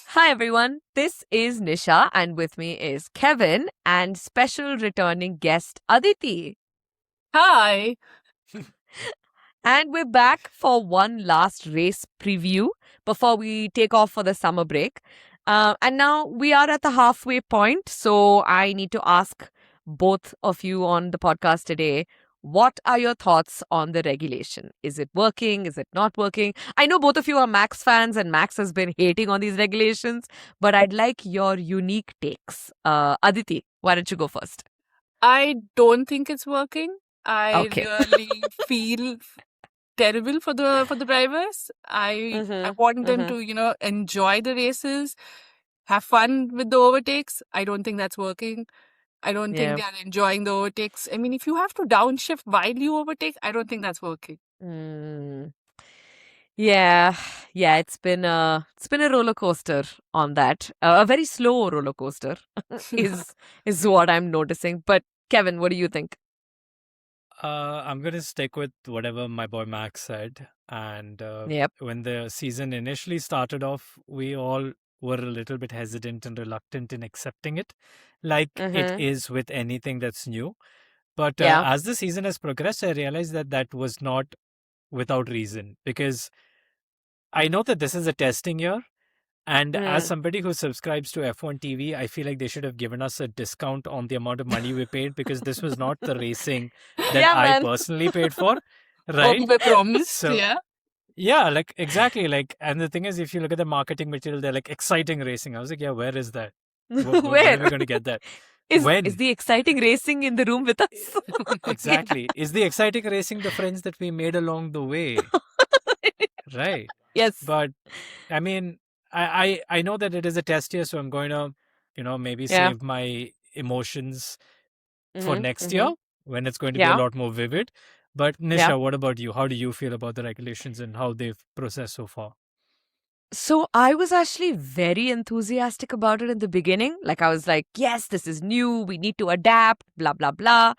Hi everyone, this is Nisha and with me is Kevin and special returning guest Aditi. Hi. And we're back for one last race preview before we take off for the summer break. And now we are at the halfway point, so I need to ask both of you on the podcast today. What are your thoughts on the regulation? Is it working? Is it not working? I know both of you are Max fans and Max has been hating on these regulations, but I'd like your unique takes. Aditi, why don't you go first? I don't think it's working. I Okay. really feel terrible for the drivers. I want them to, enjoy the races, have fun with the overtakes. I don't think that's working. I don't think Yeah. they are enjoying the overtakes. I mean, if you have to downshift while you overtake, I don't think that's working. Mm. Yeah, yeah, it's been a roller coaster on that. A very slow roller coaster is what I'm noticing. But Kevin, what do you think? I'm going to stick with whatever my boy Max said. And Yep. when the season initially started off, we all were a little bit hesitant and reluctant in accepting it, like it Mm-hmm. is with anything that's new. But Yeah. as the season has progressed, I realized that that was not without reason, because I know that this is a testing year. And as Mm. somebody who subscribes to F1 TV, I feel like they should have given us a discount on the amount of money we paid, because this was not the racing that Yeah, I man. personally paid for, What right? we were promised, So, yeah. yeah, like exactly. Like, and the thing is, if you look at the marketing material, they're like exciting racing. I was like, yeah, where is that? When are Where we going to get that? is When? the exciting racing in the room with us? Exactly. Is the exciting racing the friends that we made along the way? Right. Yes. But I mean, I know that it is a test year, so I'm going to, maybe Yeah. save my emotions for Mm-hmm. next Mm-hmm. year when it's going to be a Yeah. lot more vivid. But Yeah. Nisha, what about you? How do you feel about the regulations and how they've processed so far? So I was actually very enthusiastic about it in the beginning. Like I was like, yes, this is new. We need to adapt, blah, blah, blah.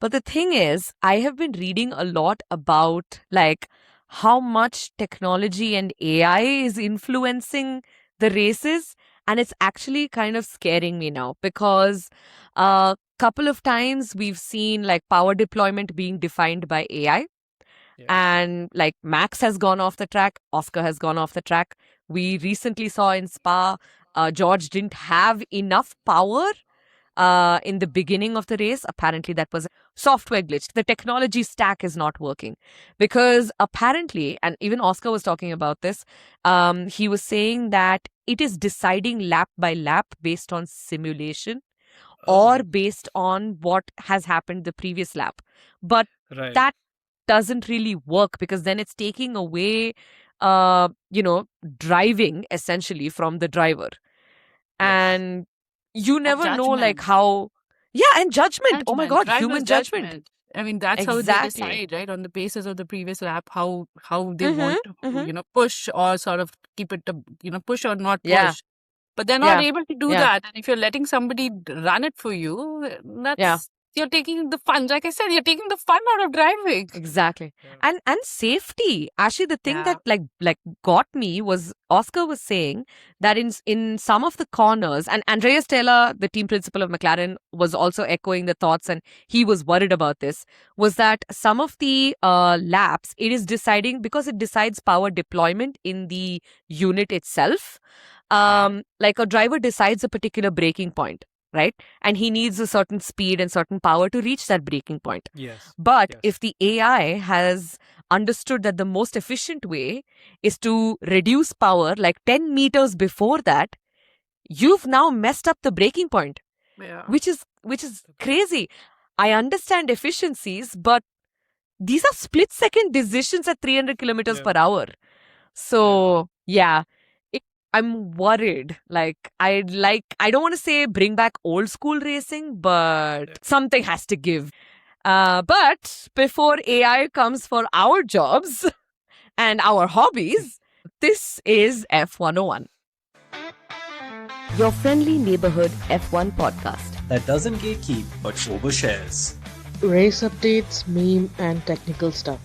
But the thing is, I have been reading a lot about like how much technology and AI is influencing the races. And it's actually kind of scaring me now because a couple of times we've seen like power deployment being defined by AI. Yeah. And like Max has gone off the track, Oscar has gone off the track. We recently saw in Spa, George didn't have enough power in the beginning of the race. Apparently, that was a software glitch. The technology stack is not working because apparently, and even Oscar was talking about this, he was saying that it is deciding lap by lap based on simulation or Oh, based on what has happened the previous lap. But right. that doesn't really work because then it's taking away, driving essentially from the driver. Yes. And you And never know like judgment. how, yeah, and judgment. Oh my Judgment, God, driver's human judgment. judgment. I mean, that's how they Exactly. decide, right, on the basis of the previous lap, how they Mm-hmm. want to, Mm-hmm. push or sort of keep it, push or not Yeah. push. But they're not Yeah. able to do Yeah. that. And if you're letting somebody run it for you, Yeah. you're taking the fun. Like I said, you're taking the fun out of driving. Exactly. Yeah. And safety. Actually, the thing Yeah. that like got me was Oscar was saying that in some of the corners, and Andreas Taylor, the team principal of McLaren, was also echoing the thoughts, and he was worried about this, was that some of the laps, it is deciding because it decides power deployment in the unit itself. Like a driver decides a particular braking point, right? And he needs a certain speed and certain power to reach that breaking point. Yes. But Yes. if the AI has understood that the most efficient way is to reduce power like 10 meters before that, you've now messed up the breaking point, Yeah. which is crazy. I understand efficiencies, but these are split second decisions at 300 kilometers Yeah. per hour. So yeah, it, I'm worried. I don't want to say bring back old school racing, but Yeah. something has to give. But before AI comes for our jobs and our hobbies, this is F101, your friendly neighborhood F1 podcast. that doesn't gatekeep but overshares. Race updates, meme, and technical stuff.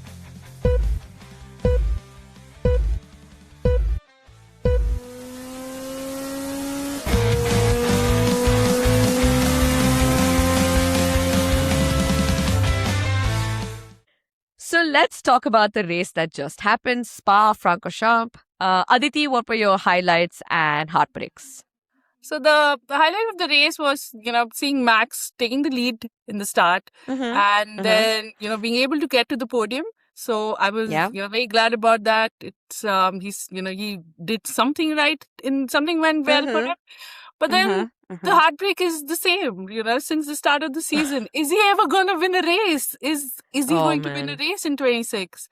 let's talk about the race that just happened, Spa-Francorchamps. Aditi, what were your highlights and heartbreaks? So the highlight of the race was, seeing Max taking the lead in the start and then, being able to get to the podium. So I was, very glad about that. It's, he did something right something went well for him. But then the heartbreak is the same, since the start of the season. Is he ever going to win a race? Is he going to win a race in 26?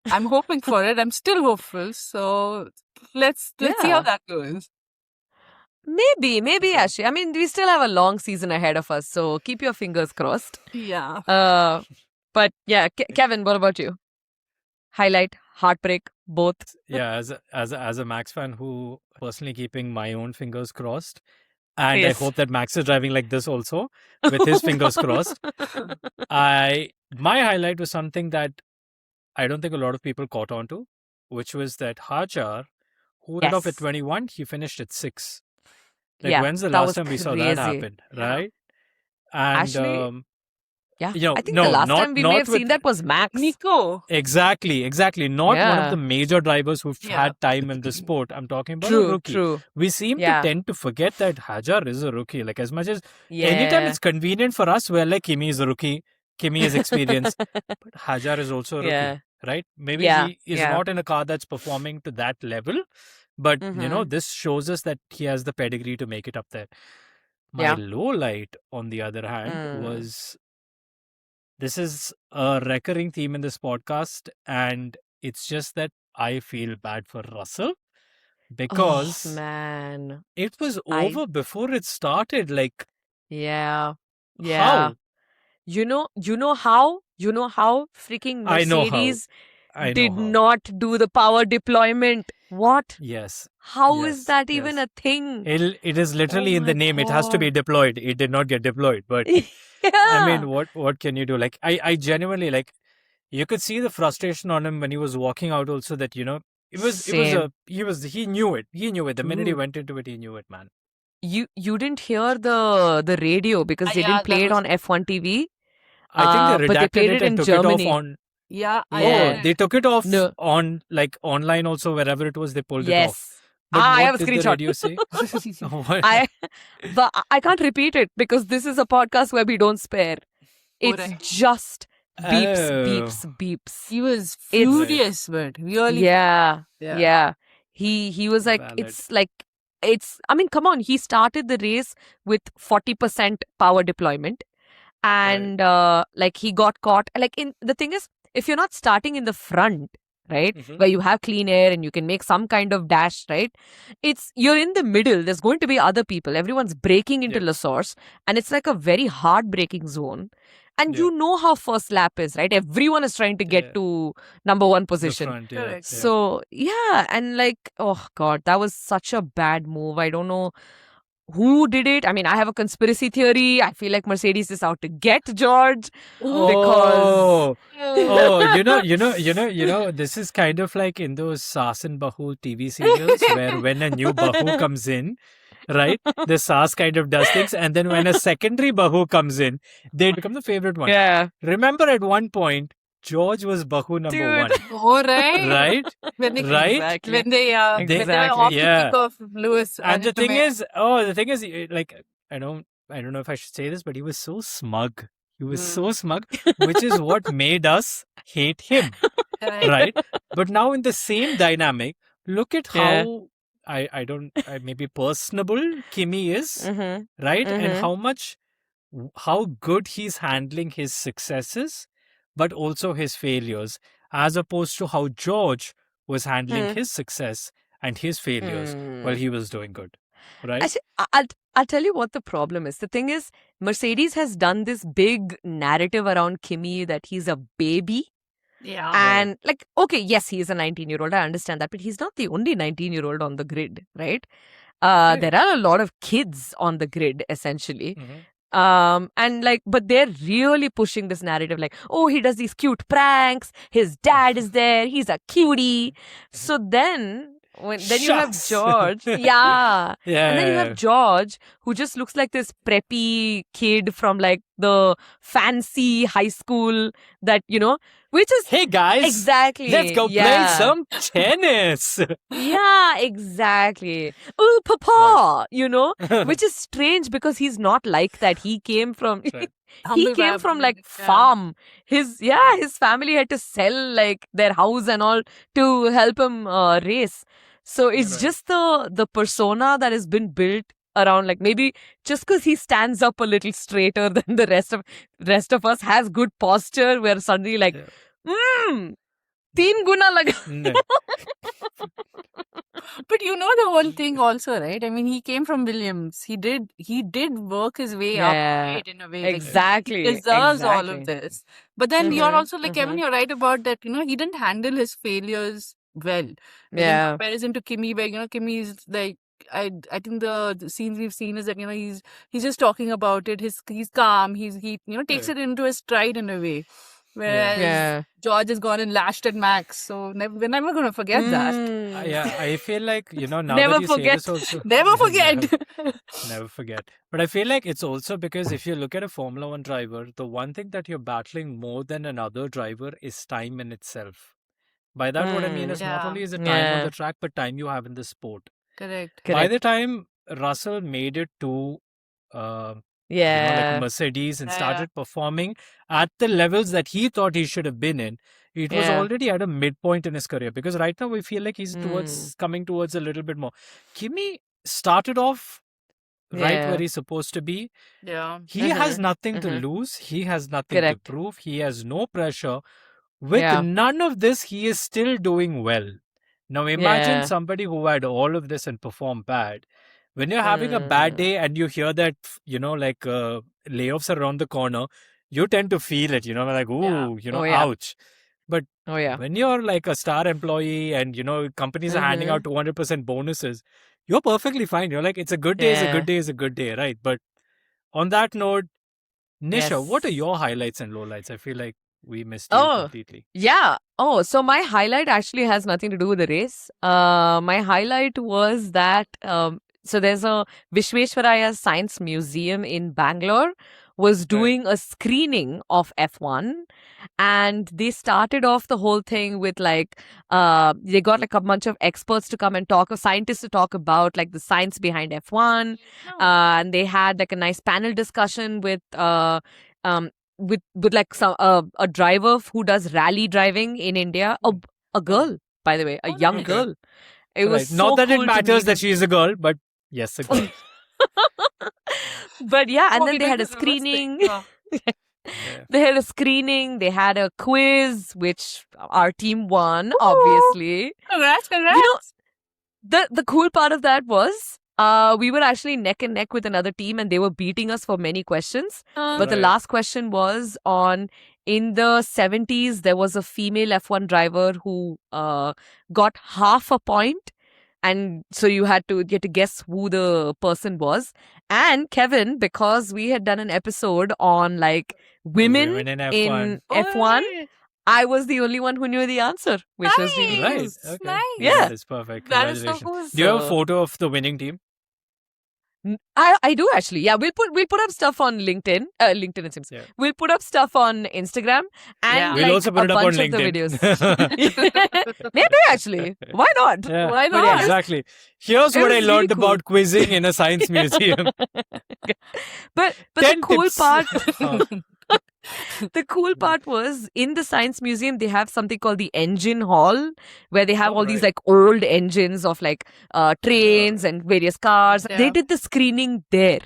I'm hoping for it. I'm still hopeful. So let's see how that goes. Maybe, Ashi. I mean, we still have a long season ahead of us, so keep your fingers crossed. Yeah. But yeah, Kevin, what about you? Highlight, heartbreak, both. Yeah, as a Max fan who personally keeping my own fingers crossed, and I hope that Max is driving like this also with his fingers crossed. My highlight was something that I don't think a lot of people caught on to, which was that Hajar, who ended off at 21, he finished at 6. Like, when's the last time we saw that happen, right? And Actually, I think no, the last not, time we may have seen that was Max. Nico. Exactly. Not one of the major drivers who've had time in the sport. I'm talking about a rookie. True. We seem to tend to forget that Hajar is a rookie. Like, as much as anytime it's convenient for us, we're like, Kimi is a rookie. Kimi is experienced. But Hajar is also a rookie, right? Maybe he is not in a car that's performing to that level. But, this shows us that he has the pedigree to make it up there. My low light, on the other hand, was... This is a recurring theme in this podcast, and it's just that I feel bad for Russell because man, it was over before it started. Like, how? You know how freaking Mercedes did not do the power deployment. What? Yes. How is that even a thing? It is literally in the name. God. It has to be deployed. It did not get deployed, but I mean, what can you do? Like, I genuinely, like, you could see the frustration on him when he was walking out also, that, he knew it. He knew it. The minute he went into it, he knew it, man. You didn't hear the radio because they didn't play it on F1 TV. I think they redacted but they played it in took Germany. It off on... They took it off on, like, online also, wherever it was, they pulled it off. But I have a did the screenshot. radio say? I can't repeat it because this is a podcast where we don't spare. It's just beeps. He was furious, but really. Yeah. He was like, I mean, come on. He started the race with 40% power deployment. And like, he got caught. Like, the thing is, if you're not starting in the front, right, where you have clean air and you can make some kind of dash, right, you're in the middle. There's going to be other people. Everyone's breaking into La Source, and it's like a very hard braking zone. And you know how first lap is, right? Everyone is trying to get to number 1 position. The front, So and like, oh God, that was such a bad move. I don't know who did it. I mean, I have a conspiracy theory. I feel like Mercedes is out to get George because this is kind of like in those Saas and Bahu TV serials where when a new Bahu comes in, right, the Saas kind of does things, and then when a secondary Bahu comes in, they become the favorite one. Yeah. Remember at one point, George was Bahu number 1. Oh, right. Right? When they, Exactly. when they off the kick of Lewis. And the thing is, like, I don't know if I should say this, but he was so smug. He was so smug, which is what made us hate him. Right? But now in the same dynamic, look at how maybe personable Kimi is, right? And how good he's handling his successes, but also his failures, as opposed to how George was handling his success and his failures while he was doing good, right? Actually, I'll tell you what the problem is. The thing is, Mercedes has done this big narrative around Kimi that he's a baby. Yeah. And like, okay, yes, he is a 19-year-old. I understand that, but he's not the only 19-year-old on the grid, right? There are a lot of kids on the grid, essentially. And like, but they're really pushing this narrative like, oh, he does these cute pranks, his dad is there, he's a cutie. So then then you have Shucks. George. Yeah. Yeah. And then you have George, who just looks like this preppy kid from like the fancy high school that, which is Hey guys, exactly. let's go play some tennis. Yeah, exactly. Oh, Papa, which is strange because he's not like that. He came from. Right. He came from like farm. His family had to sell like their house and all to help him race. So it's Right. just the persona that has been built around, like, maybe just because he stands up a little straighter than the rest of us, has good posture, we're suddenly like, Yeah. 3 guna laga. No. But the whole thing also, right? I mean, he came from Williams. He did work his way up, Yeah, right, in a way. Like, exactly. he deserves all exactly. of this. But then you're Mhm, also like, Kevin, you're right about that, he didn't handle his failures well. Like, in Yeah. comparison to Kimi, where, Kimi is like, I think the scenes we've seen is that, he's just talking about it. He's calm. He takes Yeah. it into his stride in a way. Whereas Yeah. George has gone and lashed at Max. So we're never going to forget that. Yeah, I feel like, now Never that you forget. say this also. Never forget. Never forget. But I feel like it's also because if you look at a Formula One driver, the one thing that you're battling more than another driver is time in itself. By that, what I mean is not Yeah. only is it time on Yeah. the track, but time you have in the sport. Correct. By Correct. the time Russell made it to like Yeah. Mercedes and Yeah, started performing at the levels that he thought he should have been in, it was Yeah. already at a midpoint in his career. Because right now we feel like he's Mm. coming towards a little bit more. Kimi started off right Yeah. where he's supposed to be. Yeah. He has Mhm, nothing to mhm. lose. He has nothing Correct. to prove. He has no pressure. With Yeah. none of this, he is still doing well. Now imagine Yeah. somebody who had all of this and performed bad. When you're having a bad Mm. day and you hear that, layoffs are around the corner, you tend to feel it, like, ooh, Oh, yeah. ouch. But Oh, yeah. when you're like a star employee and, companies are handing out 200% bonuses, you're perfectly fine. You're like, it's a good day, it's a Yeah. good day, it's a good day, right? But on that note, Nisha, what are Yes. your highlights and lowlights? I feel like we missed you Oh, completely. yeah. Oh, so my highlight actually has nothing to do with the race. My highlight was that so there's a Vishwesvaraya Science Museum in Bangalore was doing a screening of F1, and they started off the whole thing with like they got like a bunch of experts to come and scientists to talk about like the science behind F1, and they had like a nice panel discussion with like some a driver who does rally driving in India, a girl, by the way, a young nice. girl. It Right. was so Not that cool it to matters meet that she is a girl, but yes, a girl. But yeah, and Oh, then we they did had a this reverse thing. screening. Yeah. Yeah. They had a screening. They had a quiz, which our team won, obviously. Congrats. The cool part of that was we were actually neck and neck with another team, and they were beating us for many questions. But the Right. last question was in the 70s, there was a female F1 driver who got half a point. And so you had to guess who the person was. And Kevin, because we had done an episode on like women Women in F1. in F1, Oi. I was the only one who knew the answer, which was really Right. Nice, Okay. nice. Yeah. That is perfect. That is so Congratulations. cool. Do you have a So- photo of the winning team? I do actually. Yeah, we'll put up stuff on LinkedIn. LinkedIn it seems. Yeah. We'll put up stuff on Instagram and Yeah. We'll like also put a it up on bunch of the LinkedIn. videos. Maybe actually. Why not? Yeah. Why But not? yeah, Exactly. Here's it what I was learned really cool. about quizzing in a science museum. But 10 the cool tips. part Oh. the cool part was in the science museum they have something called the engine hall where they have Oh, all these right. like old engines of like trains and various cars. They Yeah. did the screening there.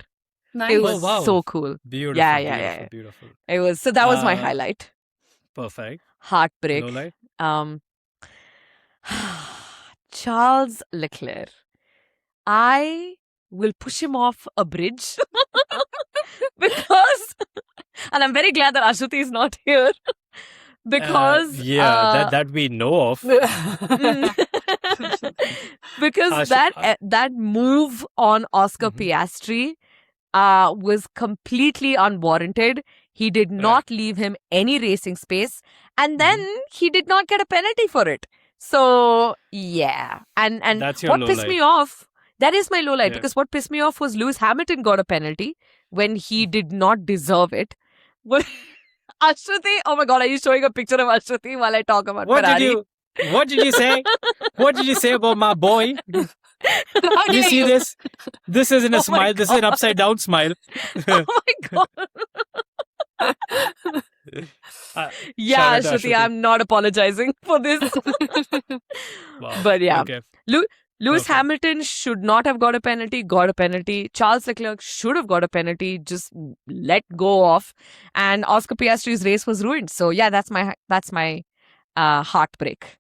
Nice. It was wow. so cool. Beautiful. Yeah. Beautiful. It was so that was my Uh, highlight. Perfect. Heartbreak. Lowlight? Charles Leclerc. I will push him off a bridge because, and I'm very glad that Ashwati is not here because that we know of. because that move on Oscar Mhm. Piastri was completely unwarranted. He did not leave him any racing space, and then he did not get a penalty for it. So yeah, and That's your what low pissed light. me off? That is my low light Yeah. because what pissed me off was Lewis Hamilton got a penalty when he did not deserve it. Well, Ashwati, oh my god, are you showing a picture of Ashwati while I talk about What Ferrari? What did you say? What did you say about my boy? How You dare see you? this? This isn't a Oh my smile. This is an upside down smile. Oh my god. Yeah, Shout out to Ashwati, Ashwati. I'm not apologizing for this. Wow. But yeah, Okay. Lewis Okay. Hamilton should not have got a penalty, got a penalty. Charles Leclerc should have got a penalty, just let go of. And Oscar Piastri's race was ruined. So yeah, that's my heartbreak.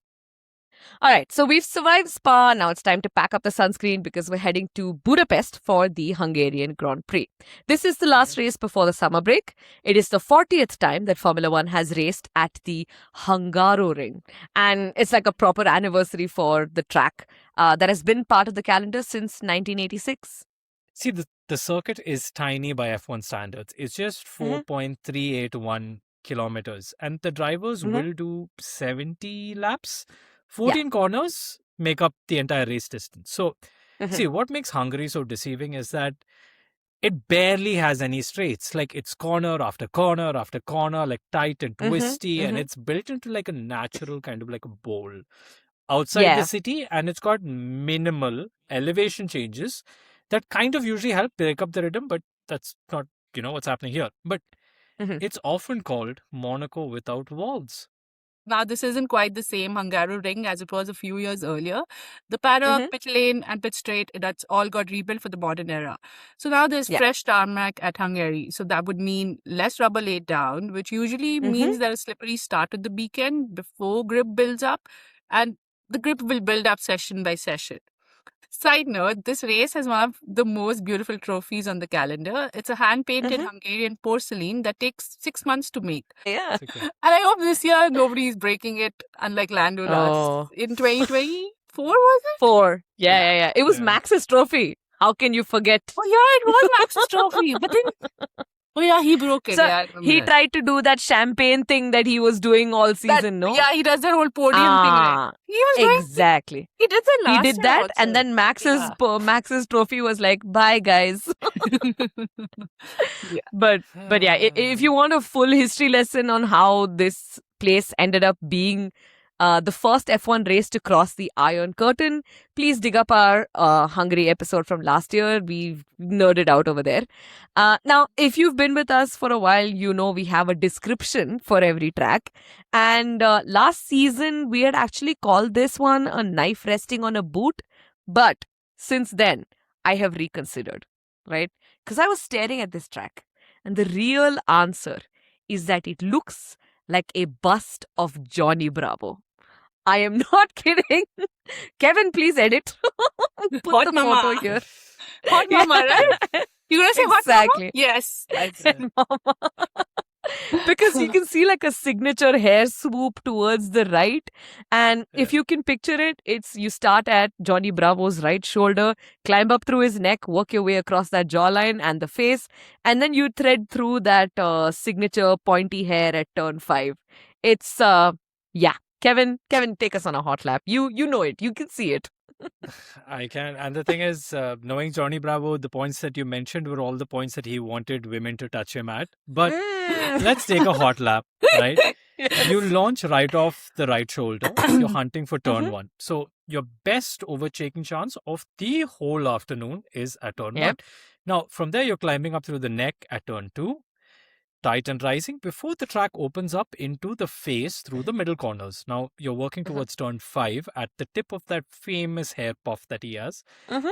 All right, so we've survived Spa. Now it's time to pack up the sunscreen because we're heading to Budapest for the Hungarian Grand Prix. This is the last race before the summer break. It is the 40th time that Formula One has raced at the Hungaroring. And it's like a proper anniversary for the track that has been part of the calendar since 1986. See, the circuit is tiny by F1 standards. It's just 4.381 kilometers. And the drivers will do 70 laps. 14 corners make up the entire race distance. So, see, what makes Hungary so deceiving is that it barely has any straights. Like, it's corner after corner after corner, like tight and twisty. And it's built into like a natural kind of like a bowl outside the city. And it's got minimal elevation changes that kind of usually help break up the rhythm. But that's not, what's happening here. But it's often called Monaco without walls. Now, this isn't quite the same Hungaroring as it was a few years earlier. The paddock, pit lane, and pit straight, that's all got rebuilt for the modern era. So now there's fresh tarmac at Hungary. So that would mean less rubber laid down, which usually means that a slippery start at the beacon before grip builds up, and the grip will build up session by session. Side note, this race has one of the most beautiful trophies on the calendar. It's a hand-painted Hungarian porcelain that takes 6 months to make. Yeah. And I hope this year nobody's breaking it, unlike Lando last. In 2024, was it? 4. Yeah. It was Max's trophy. How can you forget? Oh, yeah, it was Max's trophy. But then, oh, yeah, he broke it. So yeah, he tried to do that champagne thing that he was doing all season, no? Yeah, he does that whole podium thing. Right? He was doing. Exactly. He did that last He did year that, also. and then Max's trophy was like, "Bye, guys." But yeah, if you want a full history lesson on how this place ended up being the first F1 race to cross the Iron Curtain, please dig up our Hungary episode from last year. We've nerded out over there. Now, if you've been with us for a while, you know we have a description for every track. And last season, we had actually called this one a knife resting on a boot. But since then, I have reconsidered, right? Because I was staring at this track. And the real answer is that it looks like a bust of Johnny Bravo. I am not kidding. Kevin, please edit. Put Hot the mama. photo here. Hot mama, right? You're going to say hot mama? Exactly. Yes. Mama. Because you can see like a signature hair swoop towards the right. And if you can picture it, it's you start at Johnny Bravo's right shoulder, climb up through his neck, work your way across that jawline and the face, and then you thread through that signature pointy hair at turn 5. It's yeah. Kevin, take us on a hot lap. You know it. You can see it. I can. And the thing is, knowing Johnny Bravo, the points that you mentioned were all the points that he wanted women to touch him at. But let's take a hot lap, right? You launch right off the right shoulder. You're hunting for turn 1. So your best overtaking chance of the whole afternoon is at turn 1. Now, from there, you're climbing up through the neck at turn 2. Tight and rising before the track opens up into the face through the middle corners. Now, you're working towards turn 5 at the tip of that famous hair puff that he has.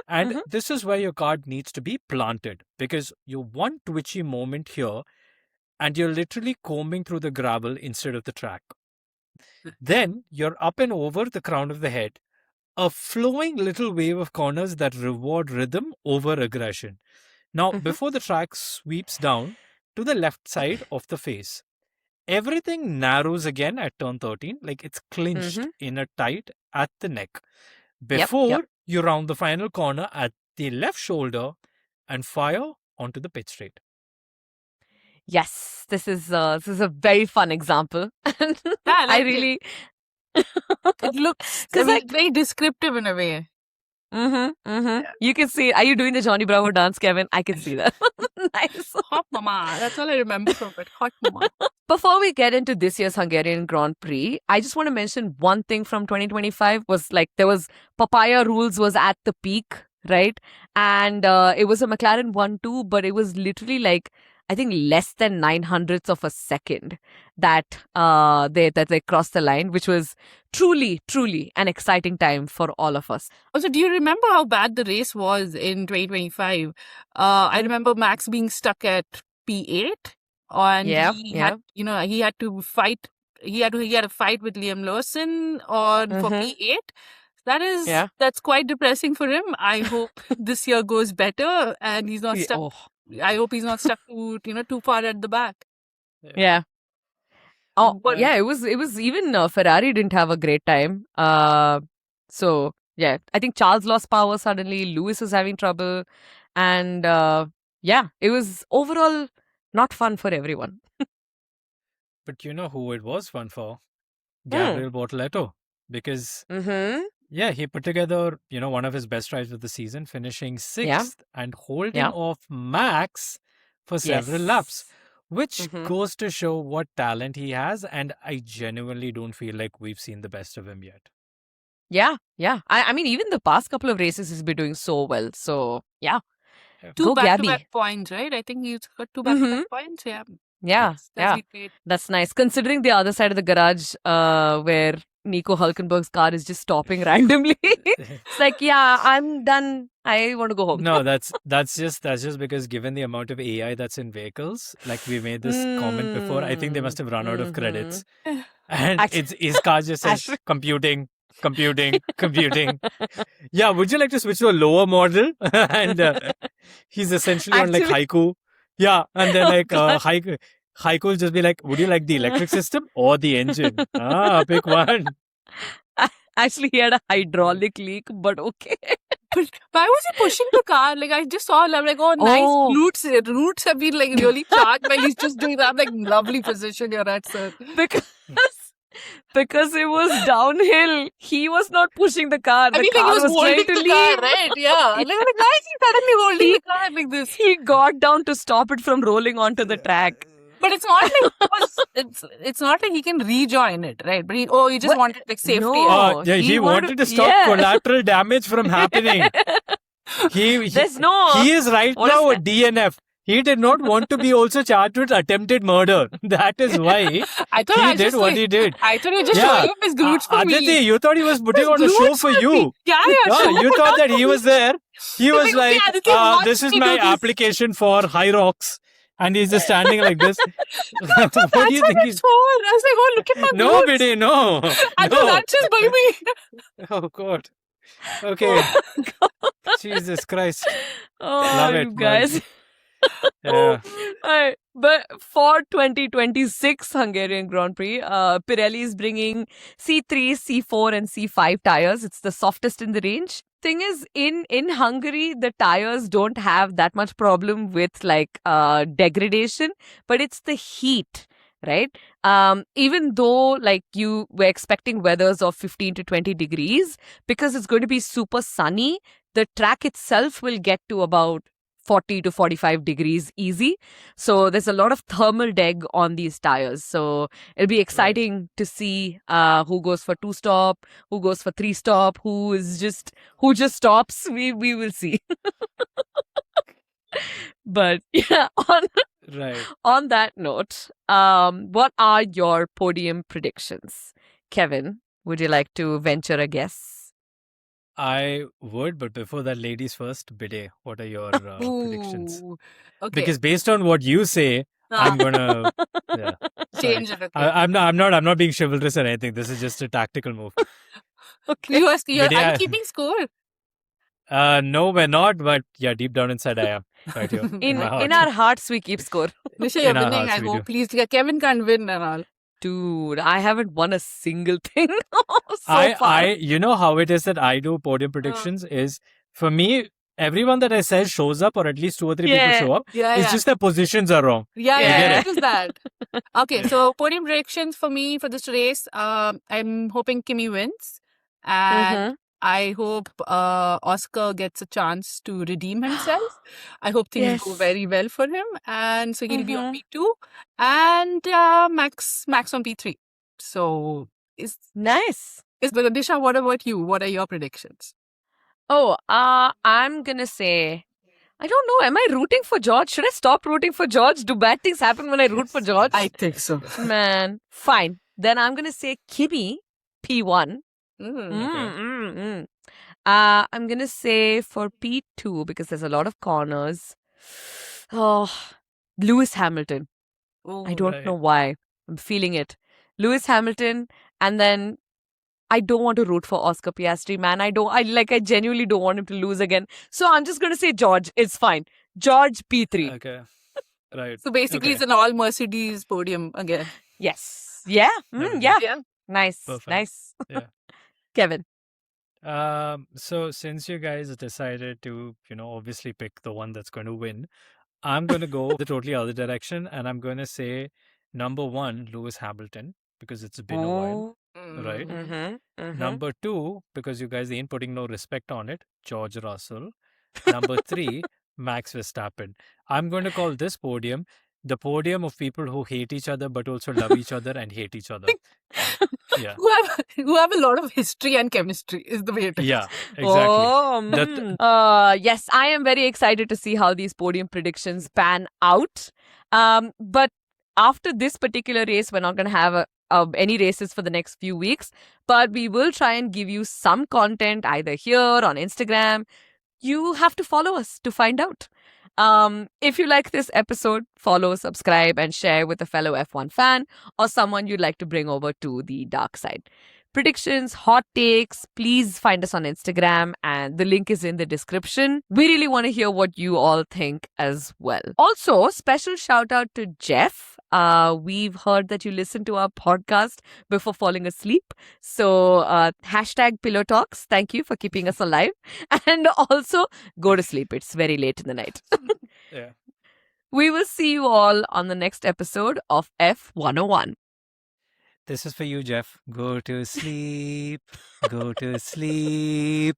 And this is where your card needs to be planted because you want twitchy moment here and you're literally combing through the gravel instead of the track. Then you're up and over the crown of the head. A flowing little wave of corners that reward rhythm over aggression. Now, before the track sweeps down to the left side of the face, everything narrows again at turn 13, like it's clinched in a tight at the neck. Before you round the final corner at the left shoulder and fire onto the pit straight. Yes, this is a very fun example. I really It's it looks 'Cause very descriptive in a way. You can see. Are you doing the Johnny Bravo dance, Kevin? I can see that. Nice. Hot mama. That's all I remember from it. Hot mama. Before we get into this year's Hungarian Grand Prix, I just want to mention one thing from 2025 was like there was Papaya Rules was at the peak, right? And it was a McLaren 1-2, but it was literally like I think less than 900ths of a second that they crossed the line, which was truly an exciting time for all of us. Also, do you remember how bad the race was in 2025? I remember Max being stuck at P8, and he had to fight. He had a fight with Liam Lawson for P8. That's quite depressing for him. I hope this year goes better and he's not stuck. I hope he's not stuck too far at the back. Yeah. Oh, yeah. It was even Ferrari didn't have a great time. So yeah, I think Charles lost power suddenly. Lewis was having trouble, and it was overall not fun for everyone. But you know who it was fun for? Gabriel Bortoleto, because he put together one of his best drives of the season, finishing 6th and holding off Max for several laps, which goes to show what talent he has, and I genuinely don't feel like we've seen the best of him yet. Yeah. I mean, even the past couple of races he's been doing so well. So yeah. Two back-to-back points, right? I think he's got 2 back-to-back points. Yeah. That's nice. Considering the other side of the garage, where Nico Hülkenberg's car is just stopping randomly. It's like, I'm done. I want to go home. No, that's just because given the amount of AI that's in vehicles, like we made this comment before, I think they must have run out of credits. And his car just says computing. Yeah, would you like to switch to a lower model? And he's essentially on like Haiku. Yeah, and then like Haiku will just be like, would you like the electric system or the engine? Pick one. Actually, he had a hydraulic leak, but okay. But why was he pushing the car? Like, I just saw him, I'm like, nice roots have been like really charged while he's just doing that. I'm like, lovely position you're at, sir. Because it was downhill. He was not pushing the car. The car he was trying to the leave. car, right? Yeah. Like, why is he suddenly holding the car like this? He got down to stop it from rolling onto the track. But it's not like it's not like he can rejoin it, right? But he just wanted like safety. No, he wanted to stop collateral damage from happening. He is right now a DNF. He did not want to be also charged with attempted murder. That is why he did what he did. I thought he was just showing up his glutes for me. Aditi, you thought he was putting on a show for you. Yeah, you thought that he was there. He was like, this is my application for High Rocks. And he's just standing like this. What do you think he's for? I was like, oh, look at my glutes. No, Biddy, no. I thought that's just baby. Oh, God. Okay. Jesus Christ. Love it, guys. Yeah. Alright, but for 2026 Hungarian Grand Prix, Pirelli is bringing C3, C4 and C5 tires. It's the softest in the range. Thing is, in Hungary, the tires don't have that much problem with like degradation, but it's the heat, right? Even though like you were expecting weathers of 15 to 20 degrees, because it's going to be super sunny, the track itself will get to about 40 to 45 degrees easy. So there's a lot of thermal deg on these tires. So it'll be exciting to see who goes for 2-stop, who goes for 3-stop, who just stops. We will see. But yeah, on that note, what are your podium predictions? Kevin, would you like to venture a guess? I would, but before that, ladies first. Bide, what are your predictions? Okay. Because based on what you say, I'm gonna change it. Okay. I'm not being chivalrous or anything. This is just a tactical move. Okay. Are you keeping score? No, we're not. But yeah, deep down inside, I am. Right here. In our hearts, we keep score. Nisha, you're winning. I hope. Please, Kevin can't win and all. Dude, I haven't won a single thing so far. You know how it is that I do podium predictions is, for me, everyone that I say shows up, or at least 2 or 3 people show up. It's just their positions are wrong. It is that. Okay, so podium predictions for me for this race, I'm hoping Kimi wins. And I hope Oscar gets a chance to redeem himself. I hope things go Yes. very well for him. And so he'll be on P2 and Max on P3. So Nice. but Disha, what about you? What are your predictions? Oh, I'm gonna say, I don't know. Am I rooting for George? Should I stop rooting for George? Do bad things happen when I root for George? I think so. Man, fine. Then I'm gonna say Kimi, P1. Mm. I'm gonna say for P2 because there's a lot of corners. Oh, Lewis Hamilton. I don't Right. know why. I'm feeling it. Lewis Hamilton, and then I don't want to root for Oscar Piastri, man. I genuinely don't want him to lose again. So I'm just gonna say George. It's fine. George P3. Okay. Right. So basically, Okay. it's an all Mercedes podium again. Yes. Yeah. Amazing. Yeah. Nice. Perfect. Nice. Yeah. Kevin. So since you guys decided to, obviously pick the one that's going to win, I'm going to go the totally other direction, and I'm going to say number 1, Lewis Hamilton, because it's been a while, right? Number 2, because you guys ain't putting no respect on it, George Russell. Number 3, Max Verstappen. I'm going to call this podium the podium of people who hate each other but also love each other and hate each other. Yeah. Who have a lot of history and chemistry is the way it is. Yeah, exactly. Yes, I am very excited to see how these podium predictions pan out. But after this particular race, we're not going to have any races for the next few weeks. But we will try and give you some content either here on Instagram. You have to follow us to find out. If you like this episode, follow, subscribe, and share with a fellow F1 fan or someone you'd like to bring over to the dark side. Predictions, hot takes, please find us on Instagram, and the link is in the description. We really want to hear what you all think as well. Also, special shout out to Jeff. We've heard that you listen to our podcast before falling asleep. So hashtag Pillow Talks. Thank you for keeping us alive. And also go to sleep. It's very late in the night. Yeah. We will see you all on the next episode of F101. This is for you, Jeff. Go to sleep. Go to sleep.